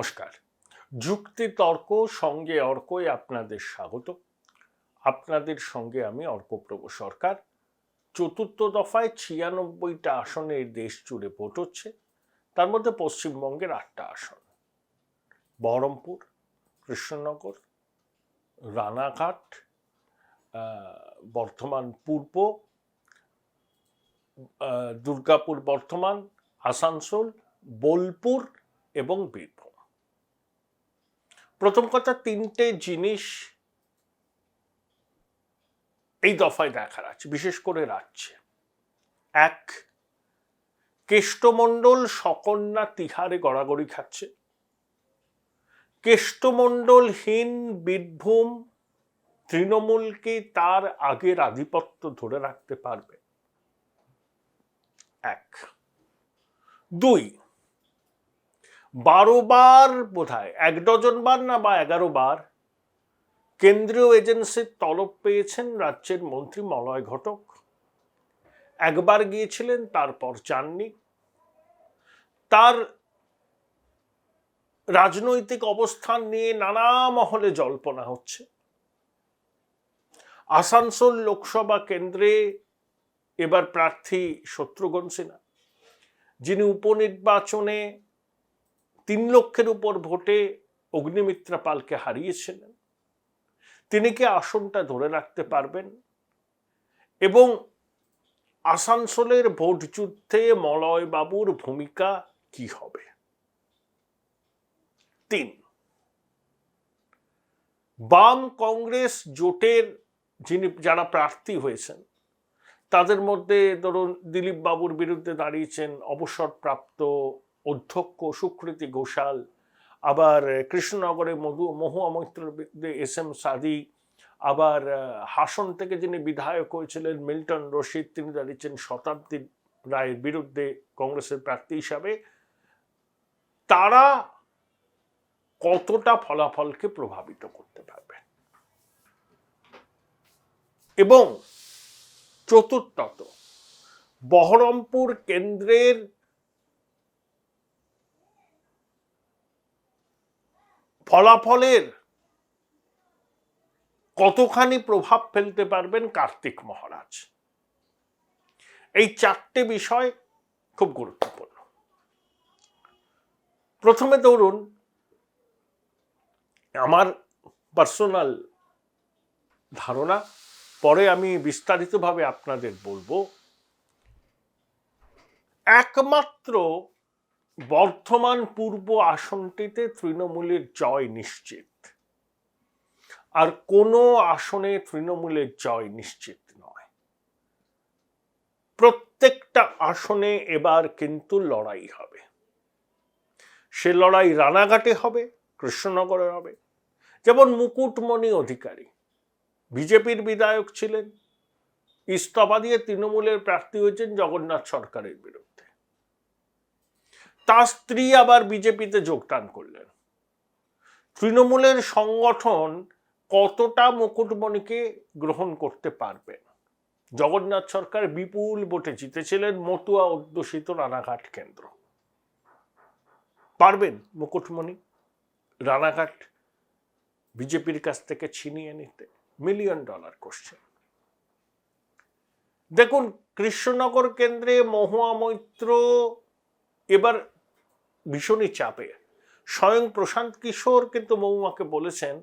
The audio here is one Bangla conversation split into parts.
নমস্কার। যুক্তি তর্ক সঙ্গে অর্কই আপনাদের স্বাগত। আপনাদের সঙ্গে আমি অর্কপ্রভ সরকার। চতুর্থ দফায় ৯৬টা আসনে দেশ জুড়ে ভোট হচ্ছে। তার মধ্যে পশ্চিমবঙ্গের ৮টা আসন, বহরমপুর, কৃষ্ণনগর, রানাঘাট, বর্ধমান পূর্ব, দুর্গাপুর বর্ধমান, আসানসোল, বোলপুর এবং বীরভূম। প্রথম কথা, তিনটে জিনিস এই দফায় দেখার আছে, বিশেষ করে রাজ্যে। এক, কেষ্টমণ্ডল সকন্যা তিহারে গড়াগড়ি খাচ্ছে। কেষ্টমণ্ডলহীন বীরভূম তৃণমূলকে তার আগের আধিপত্য ধরে রাখতে পারবে। এক। দুই, ১২ বার বোধহয় ১ ডজন বার না বা ১১ বার কেন্দ্রীয় এজেন্সির তলব পেয়েছেন রাজ্যের মন্ত্রী মলয় ঘটক। একবার গিয়েছিলেন, তারপর যাননি। তার রাজনৈতিক অবস্থান নিয়ে নানা মহলে জল্পনা হচ্ছে। আসানসোল লোকসভা কেন্দ্রে এবার প্রার্থী শত্রুঘ্ন সিনহা, যিনি উপনির্বাচনে ৩ লক্ষের উপর ভোটে অগ্নিমিত্রা পালকে হারিয়েছিলেন, তিনি কি আসনটা ধরে রাখতে পারবেন? এবং আসানসোলের ভোট যুদ্ধে মলয় বাবুর ভূমিকা কি হবে? ৩, বাম কংগ্রেস জোটের যারা প্রার্থী হয়েছেন তাদের মধ্যে ধরুন দিলীপ বাবুর বিরুদ্ধে দাঁড়িয়েছেন অবসরপ্রাপ্ত অধ্যক্ষ সুকৃতি ঘোষাল, আবার কৃষ্ণনগরে মহুয়া মৈত্রের বিরুদ্ধে এস.এম. সাদি, আবার হাসন থেকে যিনি বিধায়ক হয়েছিলেন মিল্টন রশিদ, তিনি দাঁড়িয়েছেন শতাব্দী রায়ের বিরুদ্ধে কংগ্রেসের প্রার্থী হিসাবে। তারা কতটা ফলাফলকে প্রভাবিত করতে পারবে? এবং চতুর্থত, বহরমপুর কেন্দ্রের ফলাফলের কতখানি প্রভাব ফেলতে পারবেন কার্তিক মহারাজ? এই 4টে বিষয় খুব গুরুত্বপূর্ণ। প্রথমে ধরুন, আমার পার্সোনাল ধারণা, পরে আমি বিস্তারিতভাবে আপনাদের বলবো। একমাত্র বর্ধমান পূর্ব আসনটিতে তৃণমূলের জয় নিশ্চিত, আর কোনো আসনে তৃণমূলের জয় নিশ্চিত নয়। প্রত্যেকটা আসনে এবার কিন্তু লড়াই হবে। সে লড়াই রানাঘাটে হবে, কৃষ্ণনগরে হবে। যেমন মুকুটমণি অধিকারী বিজেপির বিধায়ক ছিলেন, ইস্তফা দিয়ে তৃণমূলের প্রার্থী হয়েছেন জগন্নাথ সরকারের বিরুদ্ধে। তার স্ত্রী আবার বিজেপিতে যোগদান করলেন। তৃণমূলের সংগঠন কতটা মুকুটমণিকে গ্রহণ করতে পারবেন? জগন্নাথ সরকার বিপুল ভোটে জিতেছিলেন মতুয়া অধ্যুষিত রানাঘাট কেন্দ্র। পারবেন মুকুটমণি রানাঘাট বিজেপির কাছ থেকে ছিনিয়ে নিতে? $1 মিলিয়ন কোশ্চেন। দেখুন, কৃষ্ণনগর কেন্দ্রে মহুয়া মৈত্র এবার ভীষণই চাপে। স্বয়ং প্রশান্ত কিশোর কিন্তু মহুয়াকে বলেছেন,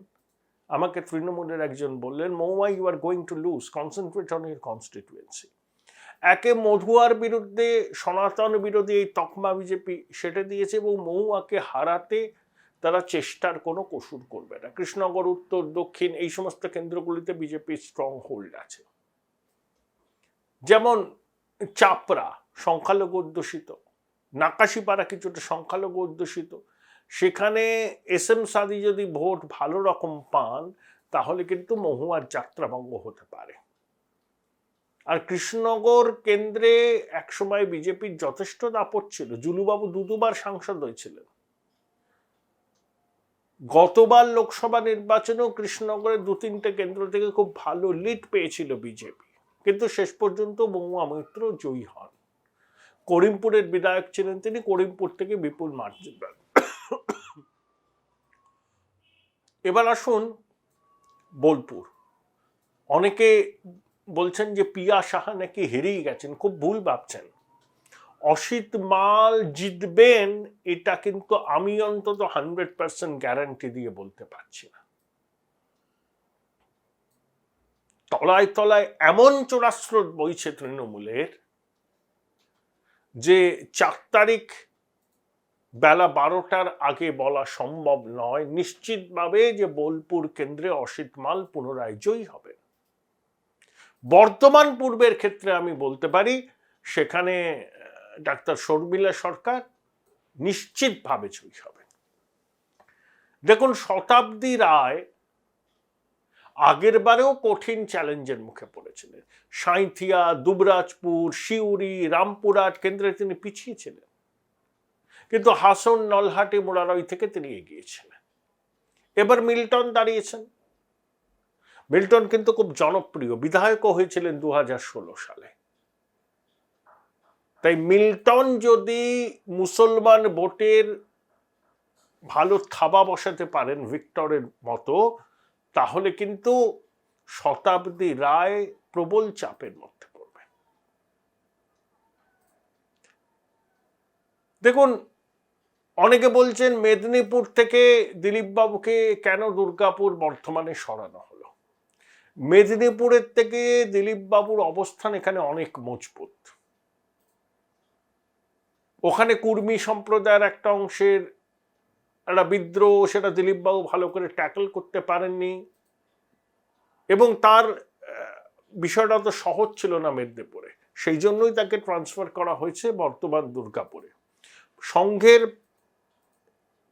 আমাকে তৃণমূলের একজন বললেন, Mahua, you are going to lose, concentrate on your constituency. একে মধুয়ার বিরুদ্ধে সনাতন বিরোধী এই তকমা বিজেপি সেটা দিয়েছে, এবং মহুয়াকে হারাতে তারা চেষ্টার কোনো কসুর করবে না। কৃষ্ণনগর উত্তর দক্ষিণ এই সমস্ত কেন্দ্রগুলিতে বিজেপির স্ট্রং হোল্ড আছে। যেমন চাপড়া সংখ্যালঘু অধ্যুষিত, নাকাশিপাড়া কিছুটা সংখ্যালঘু অধ্যুষিত, সেখানে এস.এম. সাদি যদি ভোট ভালো রকম পান তাহলে কিন্তু মহুয়ার যাত্রাভঙ্গ হতে পারে। আর কৃষ্ণনগর কেন্দ্রে একসময় বিজেপির যথেষ্ট দাপট ছিল। জুলুবাবু দুবার সাংসদ হয়েছিলেন। গতবার লোকসভা নির্বাচনেও কৃষ্ণনগরের 2-3টে কেন্দ্র থেকে খুব ভালো লিড পেয়েছিল বিজেপি, কিন্তু শেষ পর্যন্ত মহুয়া মৈত্র জয়ী হন। করিমপুরের বিধায়ক ছিলেন তিনি, করিমপুর থেকে বিপুল মার্জিন। এবার আসুন বোলপুর। অনেকে বলছেন যে পিয়া সাহা নাকি হেরেই গেছেন, খুব ভুল ভাবছেন। অসিত মাল জিতবেন এটা কিন্তু আমি অন্তত 100% গ্যারান্টি দিয়ে বলতে পারছি না। তলায় তলায় এমন চোরাস্রোত বইছে তৃণমূলের যে 4 তারিখ বেলা 12টার আগে বলা সম্ভব নয় নিশ্চিতভাবে যে বোলপুর কেন্দ্রে অসিত মাল পুনরায় জয়ী হবে। বর্তমান পূর্বের ক্ষেত্রে আমি বলতে পারি সেখানে ডাক্তার শর্মিলা সরকার নিশ্চিতভাবে জয়ী হবে। দেখুন, শতাব্দী রায় আগের বারেও কঠিন চ্যালেঞ্জের মুখে পড়েছিলেন। সাঁইথিয়া, দুবরাজপুর, সিউড়ি, রামপুরহাট কেন্দ্রে তিনি পিছিয়ে ছিলেন, কিন্তু হাসন, নলহাটি, মোরারই থেকে তিনি এগিয়েছিলেন। এবার মিল্টন দাঁড়িয়েছেন। মিল্টন কিন্তু খুব জনপ্রিয়, বিধায়কও হয়েছিলেন 2016 সালে। তাই মিল্টন যদি মুসলমান ভোটের ভালো থাবা বসাতে পারেন ভিক্টরের মতো, তাহলে কিন্তু শতাব্দী রায় প্রবল চাপের মধ্যে পড়বেন। দেখুন, অনেকে বলছেন মেদিনীপুর থেকে দিলীপ বাবুকে কেন দুর্গাপুর বর্ধমানে সরানো হলো। মেদিনীপুরের থেকে দিলীপ বাবুর অবস্থান এখানে অনেক মজবুত। ওখানে কুর্মী সম্প্রদায়ের একটা অংশের একটা বিদ্রোহ, সেটা দিলীপ বাবু ভালো করে ট্যাকল করতে পারেননি, এবং তার বিষয়টা তো সহজ ছিল না মেদিনীপুরে, সেই জন্যই তাকে ট্রান্সফার করা হয়েছে বর্তমান দুর্গাপুরে। সংঘের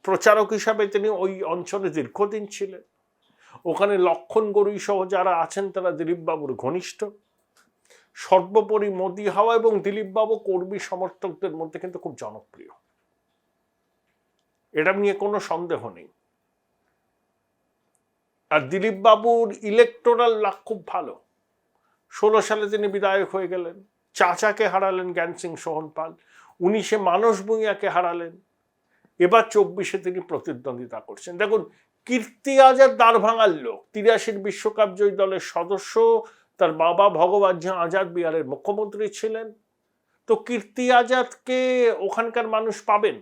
প্রচারক হিসাবে তিনি ওই অঞ্চলে দীর্ঘদিন ছিলেন। ওখানে লক্ষণ গড়ুই সহ যারা আছেন তারা দিলীপ বাবুর ঘনিষ্ঠ। সর্বোপরি মোদি হাওয়া এবং দিলীপ বাবু কর্মী সমর্থকদের মধ্যে কিন্তু খুব জনপ্রিয়, এটা নিয়ে কোনো সন্দেহ নেই। আর দিলীপ বাবুর ইলেকটোরাল লাক খুব ভালো। 16 সালে তিনি বিধায়ক হয়ে গেলেন, চাচাকে হারালেন জ্ঞান সিং সোহনপাল, 19-এ মানস ভূঁইয়াকে হারালেন, এবার 24-এ তিনি প্রতিদ্বন্দ্বিতা করছেন। দেখুন, কীর্তি আজাদ দাঁড় ভাঙার লোক, 83-র বিশ্বকাপ জয়ী দলের সদস্য, তার বাবা ভগবান ঝা আজাদ বিহারের মুখ্যমন্ত্রী ছিলেন। তো কীর্তি আজাদকে ওখানকার মানুষ পাবেন,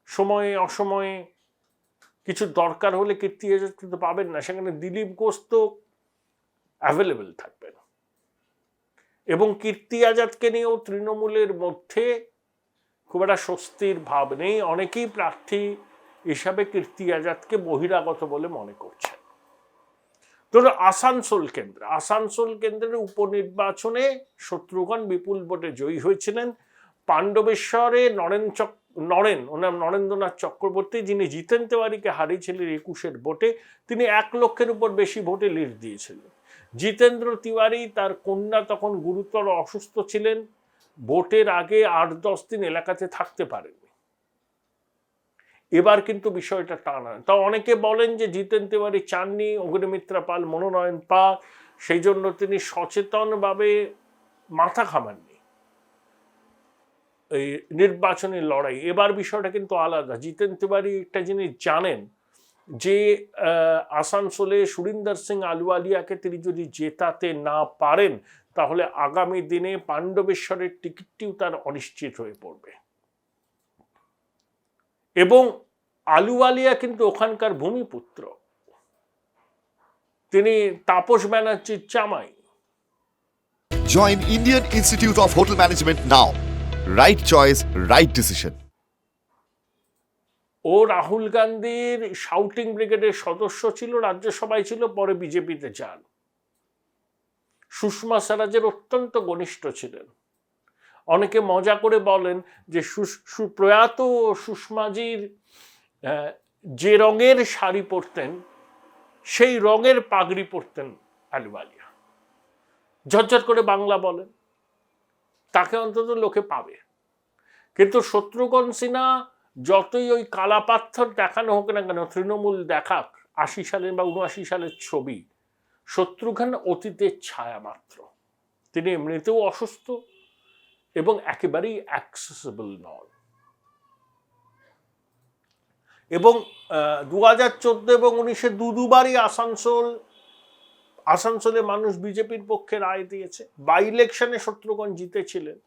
সময়ে অসময়ে কিছু দরকার হলে কীর্তি আজাদ কিন্তু পাবেন না, সেখানে দিলীপ ঘোষ তো অ্যাভেলেবেল থাকবেন। এবং কীর্তি আজাদকে নিয়েও তৃণমূলের মধ্যে খুব একটা স্বস্তির ভাব নেই। অনেকেই প্রার্থী হিসাবে কীর্তি আজাদকে বহিরাগত বলে মনে করছেন। ধরুন আসানসোল কেন্দ্রের উপনির্বাচনে শত্রুঘ্ন বিপুল ভোটে জয়ী হয়েছিলেন। পাণ্ডবেশ্বরে নরেন্দ্রনাথ চক্রবর্তী, যিনি জিতেন তেওয়ারিকে হারিয়েছিলেন 21-এর ভোটে, তিনি 1 লক্ষের উপর বেশি ভোটে লিড দিয়েছিলেন। জিতেন্দ্র তিওয়ারি, তার কন্যা তখন গুরুতর অসুস্থ ছিলেন, ভোটের আগে 8-10 দিন এলাকাতে থাকতে পারেননি। এবার কিন্তু বিষয়টা টানা। তা অনেকে বলেন যে জিতেন তিওয়ারি চাননি অগ্নিমিত্রা পাল মনোনয়ন পাক, সেই জন্য তিনি সচেতনভাবে মাথা ঘামাননি এই নির্বাচনী লড়াই। এবার বিষয়টা কিন্তু আলাদা। জিতেন তিওয়ারি একটা জিনিস জানেন যে আসানসোলে সুরিন্দর সিং আলুওয়ালিয়াকে তিনি যদি জেতাতে না পারেন, তাহলে আগামী দিনে পাণ্ডবেশ্বরের টিকিটটিও তার অনিশ্চিত হয়ে পড়বে। এবং আলুওয়ালিয়া কিন্তু ওখানকার ভূমিপুত্র, তিনি তাপস ব্যানার্জির জামাই। Join Indian Institute of Hotel Management now. Right choice, right decision. ও রাহুল গান্ধীর শাউটিং ব্রিগেডের সদস্য ছিল, রাজ্যসভায় ছিল, পরে বিজেপিতে যান। সুষমা স্বরাজের অত্যন্ত ঘনিষ্ঠ ছিলেন। অনেকে মজা করে বলেন যে প্রয়াত সুষমাজির যে রঙের শাড়ি পরতেন সেই রঙের পাগড়ি পরতেন আলুওয়ালিয়া। ঝরঝর করে বাংলা বলেন, তাকে অন্তত লোকে পাবে। কিন্তু শত্রুঘ্ন সিনহা যতই ওই কালা পাথর দেখানো হোক না কেন, তৃণমূল দেখাক 80 সালের বা 79 সালের ছবি, শত্রুঘ্ন অতীতের ছায়া মাত্র। তিনি এমনিতেও অসুস্থ এবং একেবারেই অ্যাক্সেসিবল নন। এবং 2014 এবং 19-এ দুবারই আসানসোলে মানুষ বিজেপির পক্ষে রায় দিয়েছে। বাই ইলেকশনে শত্রুঘ্ন জিতেছিলেন,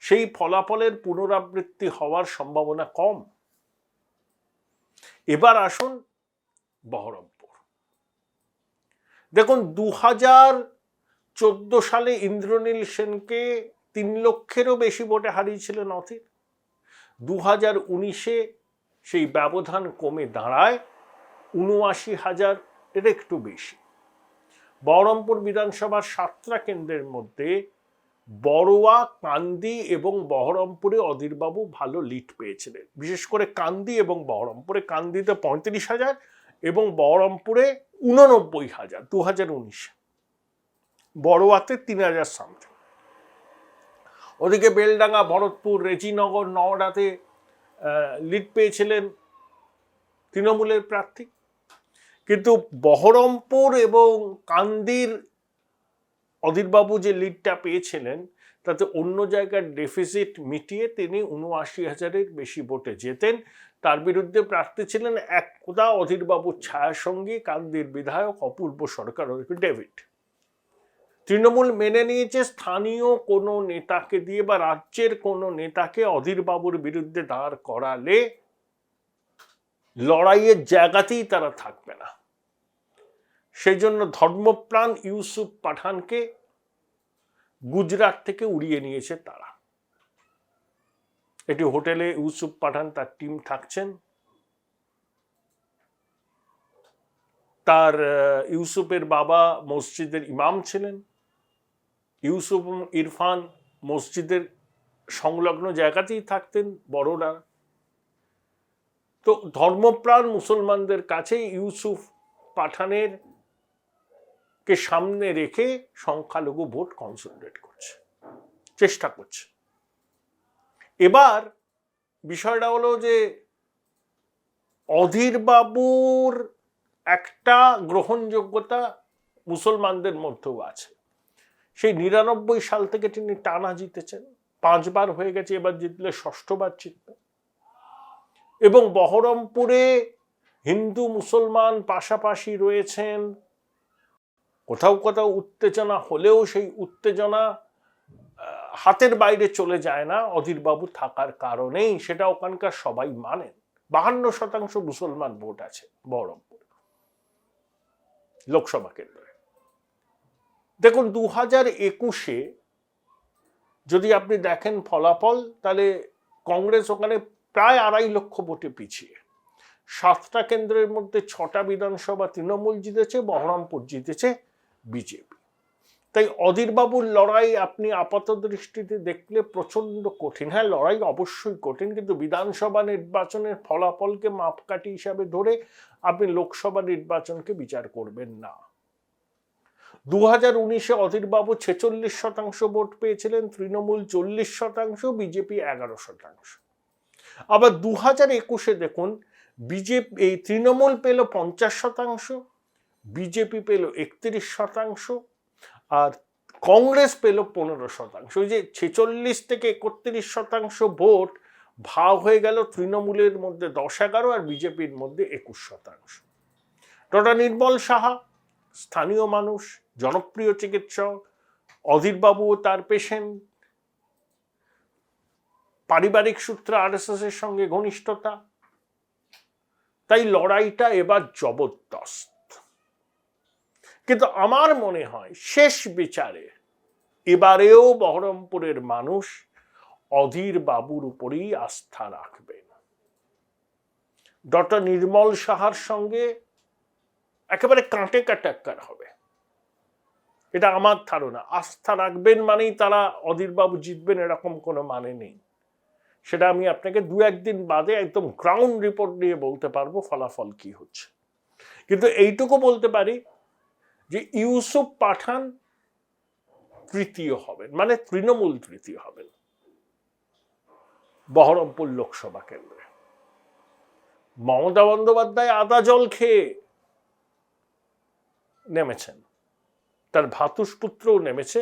সেই ফলাফলের পুনরাবৃত্তি হওয়ার সম্ভাবনা কম। এবার আসুন বহরমপুর। দেখুন, 2014 সালে ইন্দ্রনীল সেনকে 3 লক্ষেরও বেশি ভোটে হারিয়েছিলেন অধীর। 2019-এ সেই ব্যবধান কমে দাঁড়ায় 79,000 এর একটু বেশি। বহরমপুর বিধানসভার 7টা কেন্দ্রের মধ্যে বড়োয়া, কান্দি এবং বহরমপুরে অধীরবাবু ভালো লিড পেয়েছিলেন, বিশেষ করে কান্দি এবং বহরমপুরে। কান্দিতে 35,000 এবং বহরমপুরে 89,000 2019-এ, বড়োয়াতে 3,000 সামথিং। ওদিকে বেলডাঙ্গা, ভরতপুর, রেজিনগর, নওডাতে লিড পেয়েছিলেন তৃণমূলের প্রার্থী। কিন্তু বহরমপুর এবং কান্দির অধীরবাবু যে লিডটা পেয়েছিলেন, তাতে অন্য জায়গার ডেফিসিট মিটিয়ে তিনি 79,000-এর বেশি ভোটে জেতেন। তার বিরুদ্ধে প্রার্থী ছিলেন একদা অধীরবাবুর ছায়াসঙ্গী কান্দির বিধায়ক অপূর্ব সরকার ডেভিড। তৃণমূল মেনে নিয়েছে স্থানীয় কোনো নেতাকে দিয়ে বা রাজ্যের কোনো নেতাকে অধীরবাবুর বিরুদ্ধে দাঁড় করালে লড়াইয়ের জায়গাতেই তারা থাকবে না। সেই জন্য ধর্মপ্রাণ ইউসুফ পাঠানকে গুজরাট থেকে উড়িয়ে নিয়েছে তারা। এটি হোটেলে ইউসুফ পাঠান তার টিম থাকছেন। তার ইউসুফের বাবা মসজিদের ইমাম ছিলেন। ইউসুফ এবং ইরফান মসজিদের সংলগ্ন জায়গাতেই থাকতেন বড়রা। তো ধর্মপ্রাণ মুসলমানদের কাছে ইউসুফ পাঠানের কে সামনে রেখে সংখ্যালঘু ভোট কনসলিডেট করছে, চেষ্টা করছে। এবার বিষয়টা হলো যে অধীরবাবুর একটা গ্রহণযোগ্যতা মুসলমানদের মধ্যেও আছে। সেই 99 সাল থেকে তিনি টানা জিতেছেন, 5 বার হয়ে গেছে, এবার জিতলে 6বার জিতবে। এবং বহরমপুরে হিন্দু মুসলমান পাশাপাশি রয়েছেন। কোথাও কোথাও উত্তেজনা হলেও সেই উত্তেজনা হাতের বাইরে চলে যায় না অধীরবাবু থাকার কারণেই, সেটা ওখানকার সবাই মানেন। 52% মুসলমান ভোট আছে বহরমপুর লোকসভা কেন্দ্রে। দেখুন, 2021-এ যদি আপনি দেখেন ফলাফল, তাহলে কংগ্রেস ওখানে প্রায় 2.5 লক্ষ ভোটে পিছিয়ে। 7টা কেন্দ্রের মধ্যে 6টা বিধানসভা তৃণমূল জিতেছে, বহরমপুর জিতেছে বিজেপি। তাই অধীরবাবুর লড়াই আপনি আপাত দৃষ্টিতে দেখলে প্রচন্ড কঠিন। হ্যাঁ, লড়াই অবশ্যই কঠিন, কিন্তু বিধানসভা নির্বাচনের ফলাফলকে মাপকাঠি হিসাবে ধরে আপনি লোকসভা নির্বাচনকে বিচার করবেন না। 2019-এ অধীরবাবু 46% ভোট পেয়েছিলেন, তৃণমূল 40%, বিজেপি 11%। আবার 2021-এ দেখুন, বিজেপি তৃণমূল পেল 50%, বিজেপি পেল 31%, আর কংগ্রেস পেল 15%। ওই যে 46 থেকে 31% ভোট ভাগ হয়ে গেল তৃণমূলের মধ্যে 10-11 আর বিজেপির মধ্যে 21%। ডক্টর নির্মল সাহা স্থানীয় মানুষ, জনপ্রিয় চিকিৎসক, অধীরবাবু তার পেশেন্ট, পারিবারিক সূত্রে আরএসএস এর সঙ্গে ঘনিষ্ঠতা। তাই লড়াইটা এবার জবরদস্ত। কিন্তু আমার মনে হয় শেষ বিচারে এবারেও বহরমপুরের মানুষ অধীরবাবুর উপরেই আস্থা রাখবেন। ডক্টর নির্মল সাহার সঙ্গে একেবারে কাঁটে কাটাক্কার হবে, এটা আমার ধারণা। আস্থা রাখবেন মানেই তারা অধীরবাবু জিতবেন এরকম কোনো মানে নেই। সেটা আমি আপনাকে 2-1 দিন বাদে একদম গ্রাউন্ড রিপোর্ট নিয়ে বলতে পারবো ফলাফল কি হচ্ছে। কিন্তু এইটুকু বলতে পারি যে ইউসুফ পাঠান তৃতীয় হবেন, মানে তৃণমূল তৃতীয় হবেন বহরমপুর লোকসভা কেন্দ্রে। মমতা বন্দ্যোপাধ্যায় আদা জল খেয়ে নেমেছেন, তার ভ্রাতুষ্পুত্রও নেমেছে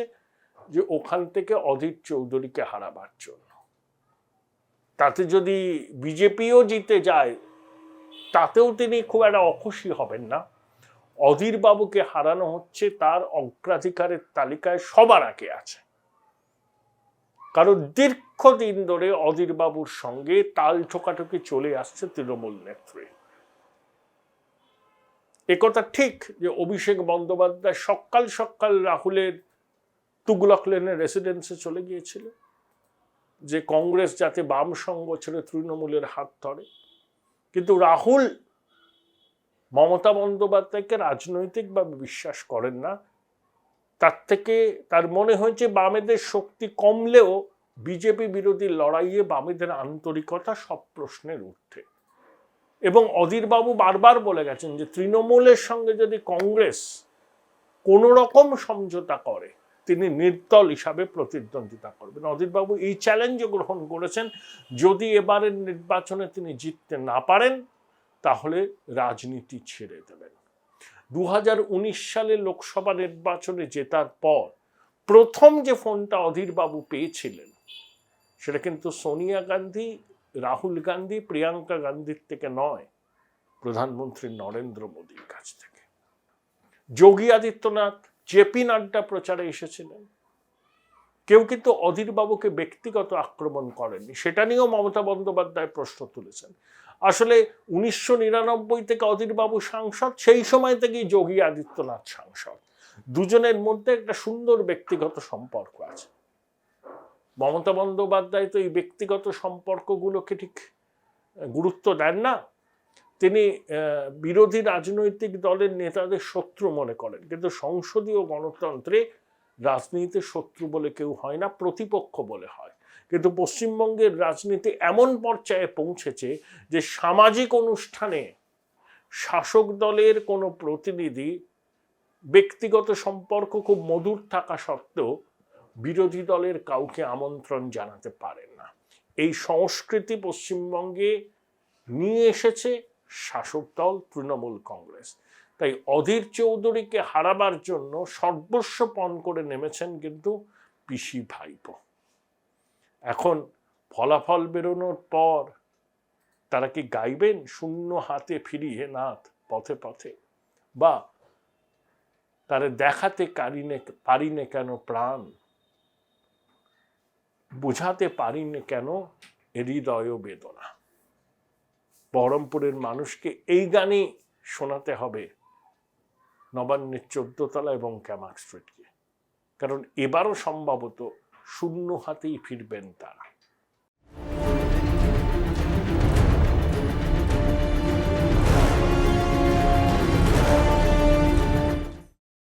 যে ওখান থেকে অধীর চৌধুরীকে হারাবার জন্য। তাতে যদি বিজেপিও জিতে যায় তাতেও তিনি খুব একটা অখুশি হবেন না। অধীর বাবুকে হারানো হচ্ছে তার অগ্রাধিকারের তালিকায় সবার আগে আছে, কারণ দীর্ঘদিন ধরে অধীর বাবুর সঙ্গে তাল ঠোকাঠুকি চলে আসছে তৃণমূল নেত্রী। একথা ঠিক যে অভিষেক বন্দ্যোপাধ্যায় সকাল সকাল রাহুলের তুগলক লেনের রেসিডেন্সে চলে গিয়েছিল, যে কংগ্রেস যাতে বাম সঙ্গ ছেড়ে তৃণমূলের হাত ধরে। কিন্তু রাহুল মমতা বন্দ্যোপাধ্যায়কে রাজনৈতিকভাবে বিশ্বাস করেন না। তার থেকে তার মনে হয়েছে বামেদের শক্তি কমলেও বিজেপি বিরোধী লড়াইয়ে বামেদের আন্তরিকতা সব প্রশ্নের ঊর্ধ্বে। এবং অধীর বাবু বারবার বলে গেছেন যে তৃণমূলের সঙ্গে যদি কংগ্রেস কোনো রকম সমঝোতা করে তিনি নির্দল হিসাবে প্রতিদ্বন্দ্বিতা করবেন। অধীর বাবু এই চ্যালেঞ্জ গ্রহণ করেছেন, যদি এবারের নির্বাচনে তিনি জিততে না পারেন তাহলে রাজনীতি ছেড়ে দেবেন। 2019 সালে লোকসভা নির্বাচনে জেতার পর প্রথম যে ফোনটা অধীর বাবু পেয়েছিলেন সেটা কিন্তু সোনিয়া গান্ধী, রাহুল গান্ধী, প্রিয়াঙ্কা গান্ধীর থেকে নয়, প্রধানমন্ত্রী নরেন্দ্র মোদীর কাছ থেকে। যোগী আদিত্যনাথ, জেপি নাড্ডা প্রচারে এসেছিলেন। কেউ কিন্তু অধীর বাবুকে ব্যক্তিগত আক্রমণ করেননি, সেটা নিয়েও মমতা বন্দ্যোপাধ্যায় প্রশ্ন তুলেছেন। আসলে 1999 থেকে অধীর বাবু সাংসদ, সেই সময় থেকেই যোগী আদিত্যনাথ সাংসদ। দুজনের মধ্যে একটা সুন্দর ব্যক্তিগত সম্পর্ক আছে। মমতা বন্দ্যোপাধ্যায় তো এই ব্যক্তিগত সম্পর্কগুলোকে ঠিক গুরুত্ব দেন না। তিনি বিরোধী রাজনৈতিক দলের নেতাদের শত্রু মনে করেন, কিন্তু সংসদীয় গণতন্ত্রে রাজনীতিতে শত্রু বলে কেউ হয় না, প্রতিপক্ষ বলে হয়। কিন্তু পশ্চিমবঙ্গের রাজনীতি এমন পর্যায়ে পৌঁছেছে যে সামাজিক অনুষ্ঠানে শাসক দলের কোনো প্রতিনিধি ব্যক্তিগত সম্পর্ক খুব মধুর থাকা সত্ত্বেও বিরোধী দলের কাউকে আমন্ত্রণ জানাতে পারেন না। এই সংস্কৃতি পশ্চিমবঙ্গে নিয়ে এসেছে শাসক দল তৃণমূল কংগ্রেস। তাই অধীর চৌধুরীকে হারাবার জন্য সর্বস্ব পণ করে নেমেছেন কিন্তু পিসি ভাইপো। এখন ফলাফল বেরোনোর পর তারা কি গাইবেন শূন্য হাতে ফিরিয়ে নাথ পথে পথে, বা তারা দেখাতে পারিনে কেন প্রাণ, বুঝাতে পারিনে কেন হৃদয় বেদনা। বহরমপুরের মানুষকে এই গানই শোনাতে হবে নবান্নের 14 তলা এবং ক্যামাক স্ট্রিটকে, কারণ এবারও সম্ভবত শূন্য হাতেই ফিরবেন তারা।